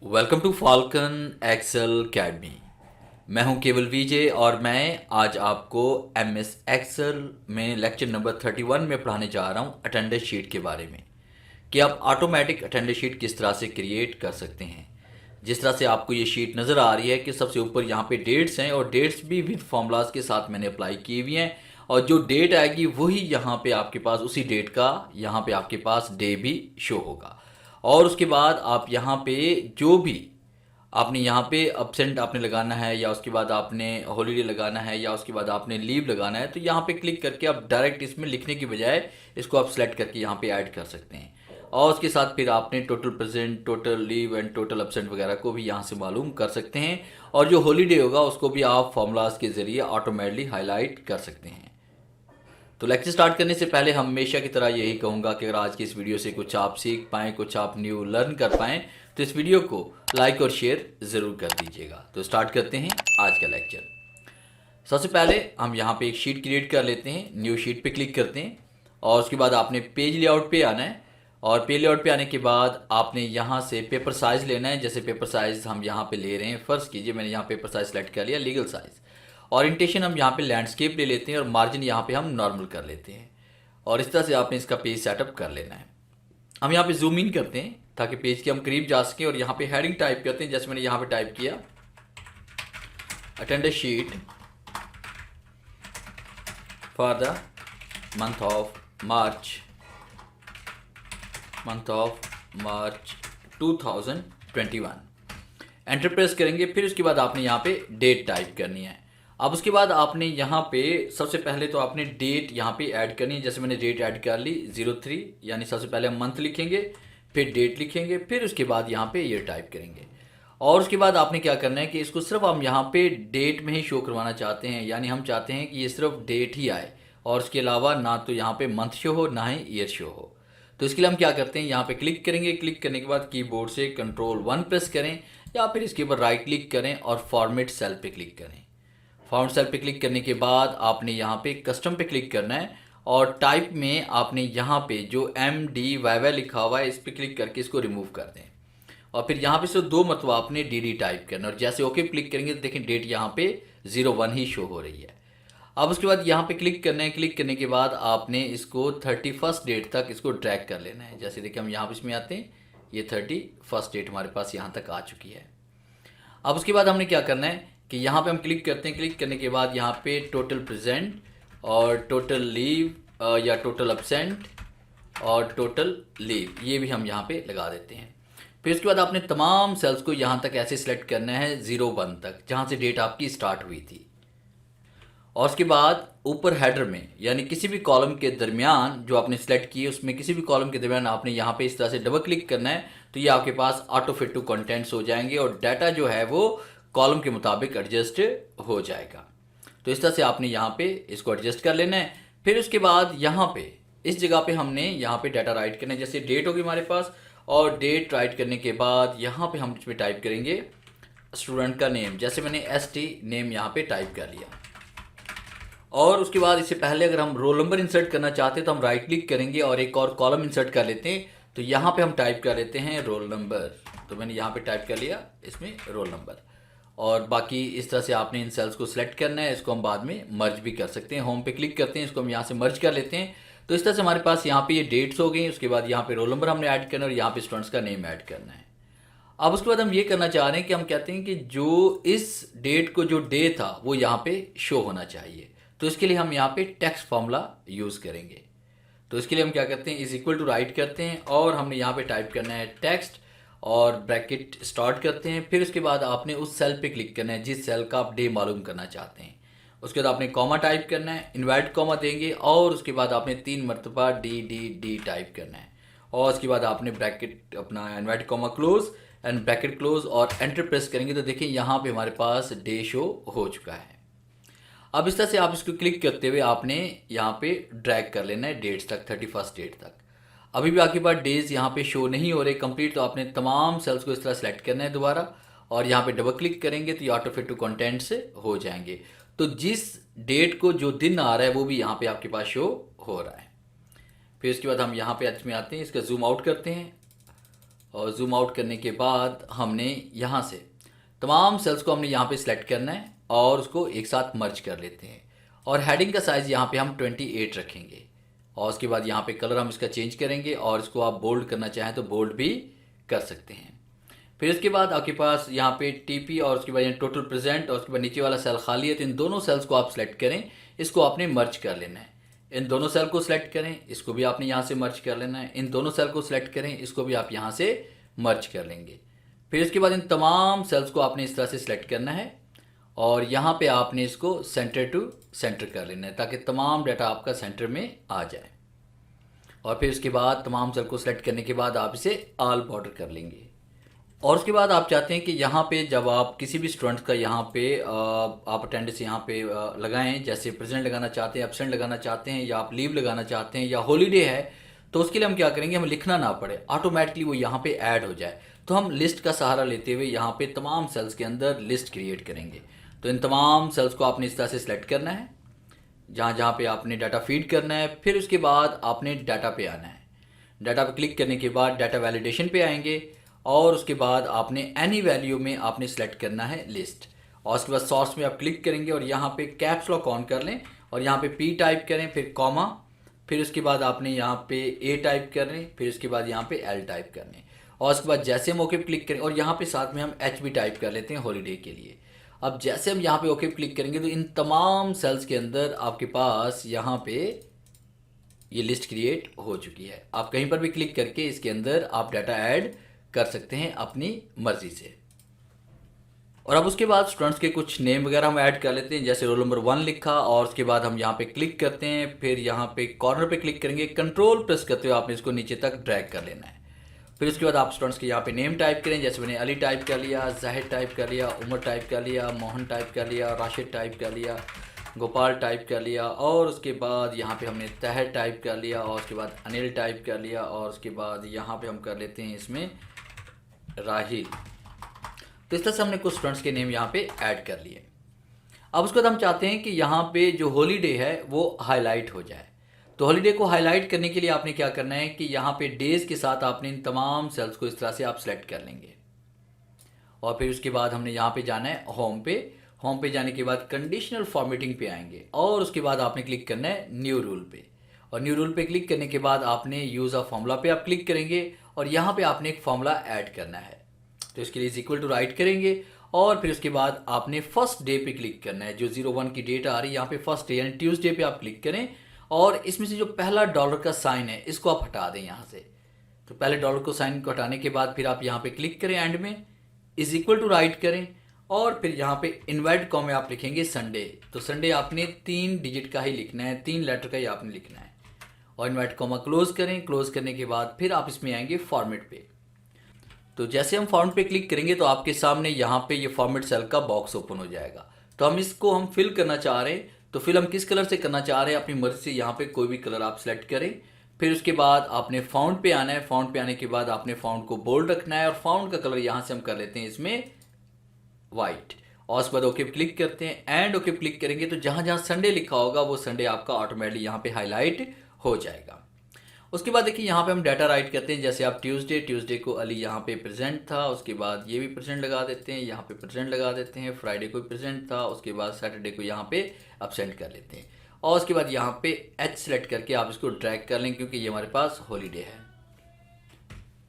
Welcome to Falcon Excel Academy. मैं हूं केवल विजय और मैं आज आपको एमएस एक्सेल में लेक्चर नंबर 31 में पढ़ाने जा रहा हूं अटेंडेंस शीट के बारे में कि आप ऑटोमेटिक अटेंडेंस शीट किस तरह से क्रिएट कर सकते हैं। जिस तरह से आपको ये शीट नज़र आ रही है कि सबसे ऊपर यहाँ पे डेट्स हैं और डेट्स भी विद फॉर्मूलाज के साथ मैंने अप्लाई किए हुए हैं और जो डेट आएगी वही यहाँ पे आपके पास उसी डेट का यहाँ पे आपके पास डे भी शो होगा। और उसके बाद आप यहाँ पे जो भी आपने यहाँ पे अब्सेंट आपने लगाना है या उसके बाद आपने हॉलीडे लगाना है या उसके बाद आपने लीव लगाना है तो यहाँ पे क्लिक करके आप डायरेक्ट इसमें लिखने की बजाय इसको आप सेलेक्ट करके यहाँ पे ऐड कर सकते हैं। और उसके साथ फिर आपने total present, total leave and total absent वगैरह को भी यहाँ से मालूम कर सकते हैं और जो हॉलीडे होगा उसको भी आप फॉर्मूलाज के ज़रिए ऑटोमेटिकली हाईलाइट कर सकते हैं। तो लेक्चर स्टार्ट करने से पहले हमेशा की तरह यही कहूँगा कि अगर आज की इस वीडियो से कुछ आप सीख पाएँ, कुछ आप न्यू लर्न कर पाएँ तो इस वीडियो को लाइक और शेयर ज़रूर कर दीजिएगा। तो स्टार्ट करते हैं आज का लेक्चर। सबसे पहले हम यहाँ पे एक शीट क्रिएट कर लेते हैं, न्यू शीट पे क्लिक करते हैं और उसके बाद आपने पेज लेआउट पे आना है और पेज लेआउट पे आने के बाद आपने यहाँ से पेपर साइज़ लेना है। जैसे पेपर साइज़ हम यहाँ पे ले रहे हैं, फ़र्ज़ कीजिए मैंने यहाँ पेपर साइज़ सेलेक्ट कर लिया लीगल साइज़। ओरिएंटेशन हम यहाँ पे लैंडस्केप ले लेते हैं और मार्जिन यहाँ पे हम नॉर्मल कर लेते हैं और इस तरह से आपने इसका पेज सेटअप कर लेना है। हम यहाँ पे जूम इन करते हैं ताकि पेज के हम करीब जा सकें और यहाँ पे हेडिंग टाइप करते हैं। जैसे मैंने यहाँ पे टाइप किया attendance sheet for the month of March 2021। Enter press करेंगे, फिर उसके बाद आपने यहाँ पे डेट टाइप करनी है। अब उसके बाद आपने यहाँ पे सबसे पहले तो आपने डेट यहाँ पे ऐड करनी है। जैसे मैंने डेट ऐड कर ली 03, यानी सबसे पहले हम मंथ लिखेंगे, फिर डेट लिखेंगे, फिर उसके बाद यहाँ पे ईयर टाइप करेंगे। और उसके बाद आपने क्या करना है कि इसको सिर्फ हम यहाँ पे डेट में ही शो करवाना चाहते हैं, यानी हम चाहते हैं कि ये सिर्फ डेट ही आए और उसके अलावा ना तो यहाँ पे मंथ शो हो ना ही ईयर शो हो। तो इसके लिए हम क्या करते हैं, यहाँ पे क्लिक करेंगे, क्लिक करने के बाद कीबोर्ड से Ctrl+1 प्रेस करें या फिर इसके ऊपर राइट क्लिक करें और फॉर्मेट सेल पे क्लिक करें। फॉर्मेट सेल पे क्लिक करने के बाद आपने यहाँ पे कस्टम पे क्लिक करना है और टाइप में आपने यहाँ पे जो MDYY लिखा हुआ है इस पर क्लिक करके इसको रिमूव कर दें और फिर यहाँ पे सिर्फ 2 मरतबा आपने DD टाइप करना और जैसे ओके क्लिक करेंगे तो देखें डेट यहाँ पे 01 ही शो हो रही है। अब उसके बाद यहाँ पे क्लिक करना है, क्लिक करने के बाद आपने इसको 31 डेट तक इसको ड्रैग कर लेना है। जैसे देखिए हम यहाँ पे इसमें आते हैं, ये 31 डेट हमारे पास यहाँ तक आ चुकी है। अब उसके बाद हमने क्या करना है कि यहाँ पे हम क्लिक करते हैं, क्लिक करने के बाद यहाँ पे टोटल प्रेजेंट और टोटल लीव या टोटल अब्सेंट और टोटल लीव ये भी हम यहाँ पे लगा देते हैं। फिर उसके बाद आपने तमाम सेल्स को यहाँ तक ऐसे सिलेक्ट करना है 01 तक, जहाँ से डेट आपकी स्टार्ट हुई थी। और उसके बाद ऊपर हेडर में यानी किसी भी कॉलम के दरमियान जो आपने सेलेक्ट किए उसमें किसी भी कॉलम के दरमियान आपने यहाँ पे इस तरह से डबल क्लिक करना है तो ये आपके पास ऑटो फिट टू कंटेंट्स हो जाएंगे और डाटा जो है वो कॉलम के मुताबिक एडजस्ट हो जाएगा। तो इस तरह से आपने यहाँ पे इसको एडजस्ट कर लेना है। फिर उसके बाद यहाँ पे इस जगह पे हमने यहाँ पे डाटा राइट करना है। जैसे डेट होगी हमारे पास और डेट राइट करने के बाद यहाँ पे हम इसमें टाइप करेंगे स्टूडेंट का नेम। जैसे मैंने ST नेम यहाँ पे टाइप कर लिया और उसके बाद इससे पहले अगर हम रोल नंबर इंसर्ट करना चाहते हैं तो हम राइट क्लिक करेंगे और एक और कॉलम इंसर्ट कर लेते हैं। तो यहाँ पे हम टाइप कर लेते हैं रोल नंबर। तो मैंने यहाँ पे टाइप कर लिया इसमें रोल नंबर और बाकी इस तरह से आपने इन सेल्स को सिलेक्ट करना है। इसको हम बाद में मर्ज भी कर सकते हैं। होम पे क्लिक करते हैं, इसको हम यहाँ से मर्ज कर लेते हैं। तो इस तरह से हमारे पास यहाँ पे ये डेट्स हो गई। उसके बाद यहाँ पे रोल नंबर हमने ऐड करना है और यहाँ पे स्टूडेंट्स का नेम ऐड करना है। अब उसके बाद हम ये करना चाह रहे हैं कि हम कहते हैं कि जो इस डेट को जो डे था वो यहाँ पे शो होना चाहिए। तो इसके लिए हम यहाँ पे टेक्स्ट फॉर्मूला यूज़ करेंगे। तो इसके लिए हम क्या करते हैं इज इक्वल टू राइट करते हैं और हमने यहाँ पे टाइप करना है टेक्स्ट और ब्रैकेट स्टार्ट करते हैं। फिर उसके बाद आपने उस सेल पे क्लिक करना है जिस सेल का आप डे मालूम करना चाहते हैं। उसके बाद आपने कॉमा टाइप करना है, इन्वर्ट कॉमा देंगे और उसके बाद आपने 3 मरतबा D टाइप करना है और उसके बाद आपने ब्रैकेट अपना invert comma close and bracket close और एंटर प्रेस करेंगे तो देखिए यहाँ पे हमारे पास डे शो हो चुका है। अब इस तरह से आप इसको क्लिक करते हुए आपने यहाँ पे ड्रैग कर लेना है डेट्स तक, 31 डेट तक। अभी भी आपके पास डेज यहाँ पे शो नहीं हो रहे कंप्लीट, तो आपने तमाम सेल्स को इस तरह सेलेक्ट करना है दोबारा और यहाँ पे डबल क्लिक करेंगे तो ये ऑटो फिट टू कंटेंट से हो जाएंगे। तो जिस डेट को जो दिन आ रहा है वो भी यहाँ पे आपके पास शो हो रहा है। फिर उसके बाद हम यहाँ पे में आते हैं, इसका जूम आउट करते हैं और जूम आउट करने के बाद हमने यहाँ से तमाम सेल्स को हमने यहाँ पे सिलेक्ट करना है और उसको एक साथ मर्ज कर लेते हैं। और हेडिंग का साइज़ यहाँ पे हम 28 रखेंगे और उसके बाद यहाँ पे कलर हम इसका चेंज करेंगे और इसको आप बोल्ड करना चाहें तो बोल्ड भी कर सकते हैं। फिर उसके बाद आपके पास यहाँ पे टीपी और उसके बाद यहाँ टोटल प्रेजेंट और उसके बाद नीचे वाला सेल खाली है, तो इन दोनों सेल्स को आप सेलेक्ट करें, इसको आपने मर्ज कर लेना है। इन दोनों सेल को सिलेक्ट करें, इसको भी आपने यहाँ से मर्ज कर लेना है। इन दोनों सेल को सिलेक्ट करें, इसको भी आप यहाँ से मर्ज कर लेंगे। फिर उसके बाद इन तमाम सेल्स को आपने इस तरह से सिलेक्ट करना है और यहाँ पे आपने इसको सेंटर टू सेंटर कर लेना है ताकि तमाम डाटा आपका सेंटर में आ जाए। और फिर उसके बाद तमाम सेल को सिलेक्ट करने के बाद आप इसे ऑल बॉर्डर कर लेंगे। और उसके बाद आप चाहते हैं कि यहाँ पे जब आप किसी भी स्टूडेंट का यहाँ पे आप अटेंडेंस यहाँ पे लगाएं, जैसे प्रेजेंट लगाना चाहते हैं, एब्सेंट लगाना चाहते हैं, या आप लीव लगाना चाहते हैं, या हॉलीडे है, तो उसके लिए हम क्या करेंगे, हमें लिखना ना पड़े, ऑटोमेटिकली वो यहाँ पे ऐड हो जाए। तो हम लिस्ट का सहारा लेते हुए यहाँ पे तमाम सेल्स के अंदर लिस्ट क्रिएट करेंगे। तो इन तमाम सेल्स को आपने इस तरह से सिलेक्ट करना है जहाँ जहाँ पे आपने डाटा फीड करना है। फिर उसके बाद आपने डाटा पे आना है। डाटा पे क्लिक करने के बाद डाटा वैलिडेशन पे आएंगे और उसके बाद आपने एनी वैल्यू में आपने सेलेक्ट करना है लिस्ट। और उसके बाद सोर्स में आप क्लिक करेंगे और यहाँ पे कैप्स लॉक ऑन कर लें और यहाँ पे पी टाइप करें, फिर कॉमा, फिर उसके बाद आपने यहाँ पे ए टाइप करने, फिर उसके बाद यहाँ पे एल टाइप करने। और उसके बाद जैसे हम ओके पे क्लिक करें और यहाँ पे साथ में हम एच भी टाइप कर लेते हैं हॉलीडे के लिए। अब जैसे हम यहाँ पे ओके पे क्लिक करेंगे तो इन तमाम सेल्स के अंदर आपके पास यहाँ पे ये लिस्ट क्रिएट हो चुकी है। आप कहीं पर भी क्लिक करके इसके अंदर आप डाटा ऐड कर सकते हैं अपनी मर्जी से। और अब उसके बाद स्टूडेंट्स के कुछ नेम वगैरह हम ऐड कर लेते हैं, जैसे रोल नंबर 1 लिखा और उसके बाद हम यहाँ पे क्लिक करते हैं, फिर यहाँ पे कॉर्नर पे क्लिक करेंगे, कंट्रोल प्रेस करते हुए आपने इसको नीचे तक ड्रैग कर लेना है। फिर उसके बाद आप स्टूडेंट्स के यहाँ पे नेम टाइप करें, जैसे मैंने अली टाइप कर लिया, जाहिद टाइप कर लिया, उमर टाइप कर लिया, मोहन टाइप कर लिया, राशिद टाइप कर लिया, गोपाल टाइप कर लिया, और उसके बाद यहाँ पे हमने तहर टाइप कर लिया, और उसके बाद अनिल टाइप कर लिया, और उसके बाद यहाँ पे हम कर लेते हैं इसमें राहिल। तो इस तरह से हमने कुछ स्टूडेंट्स के नेम यहाँ पे ऐड कर लिए। अब उसके बाद हम चाहते हैं कि यहाँ पे जो हॉलीडे है वो हाईलाइट हो जाए। तो हॉलीडे को हाईलाइट करने के लिए आपने क्या करना है कि यहाँ पे डेज के साथ आपने इन तमाम सेल्स को इस तरह से आप सेलेक्ट कर लेंगे। और फिर उसके बाद हमने यहाँ पे जाना है होम पे। होम पे जाने के बाद कंडीशनल फॉर्मेटिंग पे आएंगे और उसके बाद आपने क्लिक करना है न्यू रूल पे। और न्यू रूल पे क्लिक करने के बाद आपने यूज़ ऑफ फॉर्मूला पे आप क्लिक करेंगे और यहाँ पे आपने एक फॉर्मूला ऐड करना है। तो इसके लिए इक्वल टू राइट करेंगे और फिर उसके बाद आपने फर्स्ट डे पे क्लिक करना है। जो 01 की डेट आ रही है यहाँ पे फर्स्ट डे यानी ट्यूसडे पे आप क्लिक करें और इसमें से जो पहला डॉलर का साइन है इसको आप हटा दें यहाँ से। तो पहले डॉलर को साइन को हटाने के बाद फिर आप यहाँ पे क्लिक करें, एंड में इक्वल टू राइट करें और फिर यहाँ पे इनवर्टेड कॉमा में आप लिखेंगे संडे। तो संडे आपने 3 डिजिट का ही लिखना है, 3 लेटर का ही आपने लिखना है। और इनवर्टेड कॉमा क्लोज करें। क्लोज करने के बाद फिर आप इसमें आएंगे फॉर्मेट पे। तो जैसे हम फॉर्मेट पे क्लिक करेंगे तो आपके सामने यहाँ पे ये फॉर्मेट सेल का बॉक्स ओपन हो जाएगा। तो हम इसको हम फिल करना चाह रहे हैं, तो फिल हम किस कलर से करना चाह रहे हैं अपनी मर्जी से यहाँ पे कोई भी कलर आप सेलेक्ट करें। फिर उसके बाद आपने फाउंड पे आना है। फाउंड पे आने के बाद आपने फाउंड को बोल्ड रखना है और फाउंड का कलर यहाँ से हम कर लेते हैं इसमें वाइट। और उसके बाद ओके क्लिक करते हैं एंड ओके क्लिक करेंगे तो जहाँ जहाँ संडे लिखा होगा वो संडे आपका ऑटोमेटिकली यहाँ पे हाईलाइट हो जाएगा। उसके बाद देखिए यहाँ पे हम डाटा राइट करते हैं, जैसे आप ट्यूसडे को अली यहाँ पे प्रेजेंट था, उसके बाद ये भी प्रेजेंट लगा देते हैं, यहाँ पे प्रेजेंट लगा देते हैं, फ्राइडे को प्रेजेंट था, उसके बाद सैटरडे को यहाँ पे एब्सेंट कर लेते हैं। और उसके बाद यहाँ पे एच सेलेक्ट करके आप इसको ड्रैग कर लें क्योंकि ये हमारे पास हॉलीडे है।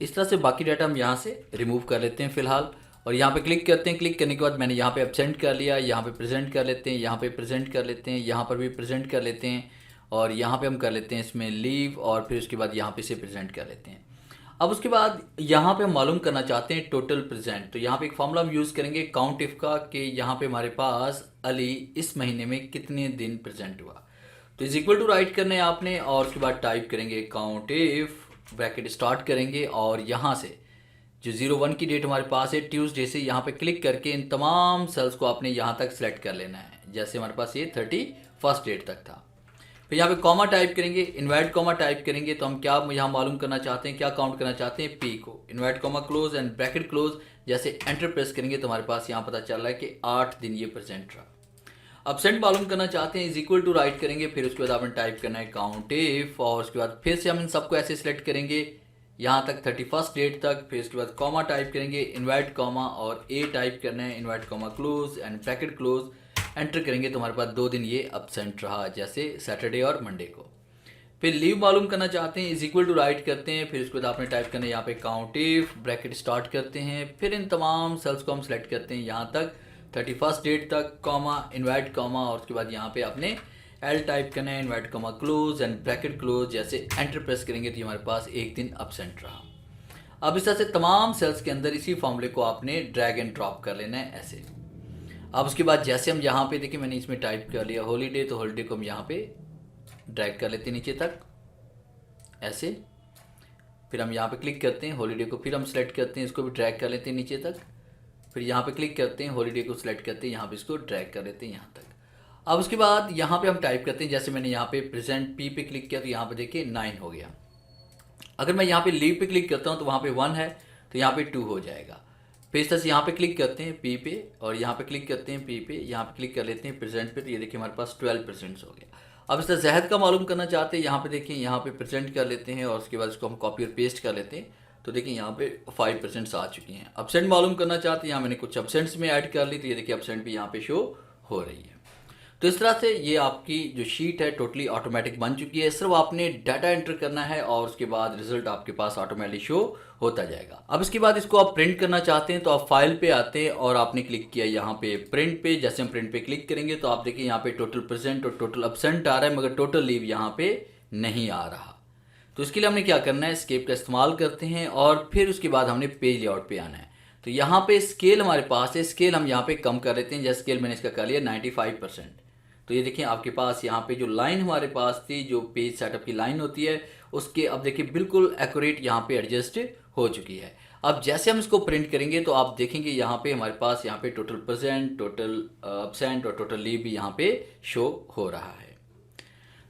इस तरह से बाकी डाटा हम यहाँ से रिमूव कर लेते हैं फिलहाल। और यहाँ पे क्लिक करते हैं। क्लिक करने के बाद मैंने यहाँ पे एब्सेंट कर लिया, यहाँ पे प्रेजेंट कर लेते हैं, यहाँ पे प्रेजेंट कर लेते हैं, यहाँ पर भी प्रेजेंट कर लेते हैं और यहाँ पे हम कर लेते हैं इसमें लीव और फिर उसके बाद यहाँ पे से प्रेजेंट कर लेते हैं। अब उसके बाद यहाँ पे हम मालूम करना चाहते हैं टोटल प्रेजेंट। तो यहाँ पे एक फॉर्मूला हम यूज़ करेंगे काउंट इफ का कि यहाँ पे हमारे पास अली इस महीने में कितने दिन प्रेजेंट हुआ। तो इक्वल टू राइट करना है आपने और उसके बाद टाइप करेंगे काउंट इफ, ब्रैकेट स्टार्ट करेंगे और यहाँ से जो 01 की डेट हमारे पास है ट्यूसडे से यहाँ पे क्लिक करके इन तमाम सेल्स को आपने यहाँ तक सेलेक्ट कर लेना है। जैसे हमारे पास ये 31 डेट तक था। फिर यहाँ पे कॉमा टाइप करेंगे, इनवर्टेड कॉमा टाइप करेंगे। तो हम क्या यहाँ मालूम करना चाहते हैं, क्या काउंट करना चाहते हैं, पी को। Inverted comma close and bracket close. जैसे एंटर प्रेस करेंगे तो हमारे पास यहाँ पता चल रहा है कि 8 दिन ये प्रेजेंट रहा। एब्सेंट मालूम करना चाहते हैं, इक्वल टू राइट करेंगे। फिर उसके बाद आपने टाइप करना है काउंट इफ और उसके बाद फिर से हम इन सबको ऐसे सिलेक्ट करेंगे। यहाँ तक 31 डेट तक, फिर उसके बाद कॉमा टाइप करेंगे, इन्वर्ट कॉमा और ए टाइप करना है, invert comma close and bracket close, enter करेंगे तो हमारे पास 2 दिन ये एब्सेंट रहा, जैसे सैटरडे और मंडे को। फिर लीव मालूम करना चाहते हैं, इज इक्वल टू राइट करते हैं, फिर उसके बाद आपने टाइप करना है यहाँ पे काउंट इफ, ब्रैकेट स्टार्ट करते हैं, फिर इन तमाम सेल्स को हम सेलेक्ट करते हैं यहाँ तक 31 डेट तक, कॉमा इन्वर्ट कॉमा और उसके बाद यहाँ पे आपने एल टाइप करना है, invert comma close and bracket close, जैसे एंटर प्रेस करेंगे तो हमारे पास 1 दिन एब्सेंट रहा। अब इस तरह से तमाम सेल्स के अंदर इसी फॉर्मूले को आपने ड्रैग एंड ड्रॉप कर लेना है ऐसे। अब उसके बाद जैसे हम यहाँ पे देखिए मैंने इसमें टाइप कर लिया हॉलीडे, तो हॉलीडे को हम यहाँ पे ड्रैग कर लेते हैं नीचे तक ऐसे, फिर हम यहाँ पे क्लिक करते हैं हॉलीडे को, फिर हम सेलेक्ट करते हैं, इसको भी ड्रैग कर लेते हैं नीचे तक, फिर यहाँ पे क्लिक करते हैं हॉलीडे को सेलेक्ट करते हैं, यहाँ पे इसको ड्रैग कर लेते हैं यहाँ तक। अब उसके बाद यहाँ पे हम टाइप करते हैं, जैसे मैंने यहाँ पे प्रेजेंट पी पे क्लिक किया तो यहाँ पे देखिए 9 हो गया। अगर मैं यहाँ पे लीव पे क्लिक करता हूँ तो वहाँ पे 1 है तो यहाँ पे 2 हो जाएगा। फिर इस तरह से यहाँ पे क्लिक करते हैं पी पे और यहाँ पे क्लिक करते हैं पी पे, यहाँ पे क्लिक कर लेते हैं प्रेजेंट पे, तो ये देखिए हमारे पास 12% हो गया। अब इस तरह जहद का मालूम करना चाहते हैं, यहाँ पे देखिए यहाँ पे प्रेजेंट कर लेते हैं और उसके बाद इसको हम कॉपी और पेस्ट कर लेते हैं, तो देखिए यहाँ पे 5% आ चुकी हैं। एब्सेंट मालूम करना चाहते हैं, यहाँ मैंने कुछ एब्सेंट्स में ऐड कर ली, तो ये देखिए एब्सेंट भी यहाँ पे शो हो रही है। तो इस तरह से ये आपकी जो शीट है टोटली ऑटोमेटिक बन चुकी है, सिर्फ आपने डाटा एंटर करना है और उसके बाद रिजल्ट आपके पास ऑटोमेटिक शो होता जाएगा। अब इसके बाद इसको आप प्रिंट करना चाहते हैं तो आप फाइल पे आते हैं और आपने क्लिक किया यहाँ पे प्रिंट पे, जैसे हम प्रिंट पे क्लिक करेंगे तो आप देखिए यहाँ पे टोटल प्रेजेंट और टोटल एब्सेंट आ रहा है, मगर टोटल लीव यहाँ पे नहीं आ रहा। तो इसके लिए हमने क्या करना है, एस्केप का इस्तेमाल करते हैं और फिर उसके बाद हमने पेज लेआउट पे आना है। तो यहाँ पे स्केल हमारे पास है, स्केल हम यहाँ पे कम कर लेते हैं, जैसे स्केल मैंने इसका कर लिया 95%। तो ये देखिए आपके पास यहाँ पे जो लाइन हमारे पास थी, जो पेज सेटअप की लाइन होती है, उसके अब देखिए बिल्कुल एक्यूरेट यहाँ पे एडजस्ट हो चुकी है। अब जैसे हम इसको प्रिंट करेंगे तो आप देखेंगे यहाँ पे हमारे पास यहाँ पे टोटल प्रेजेंट, टोटल एब्सेंट और टोटल लीव भी यहाँ पे शो हो रहा है।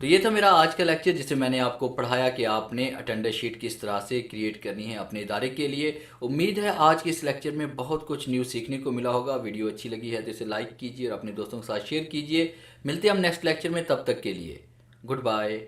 तो ये था मेरा आज का लेक्चर, जिसे मैंने आपको पढ़ाया कि आपने अटेंडेंस शीट किस तरह से क्रिएट करनी है अपने इदारे के लिए। उम्मीद है आज के इस लेक्चर में बहुत कुछ न्यू सीखने को मिला होगा। वीडियो अच्छी लगी है तो इसे लाइक कीजिए और अपने दोस्तों के साथ शेयर कीजिए। मिलते हैं हम नेक्स्ट लेक्चर में, तब तक के लिए गुड बाय।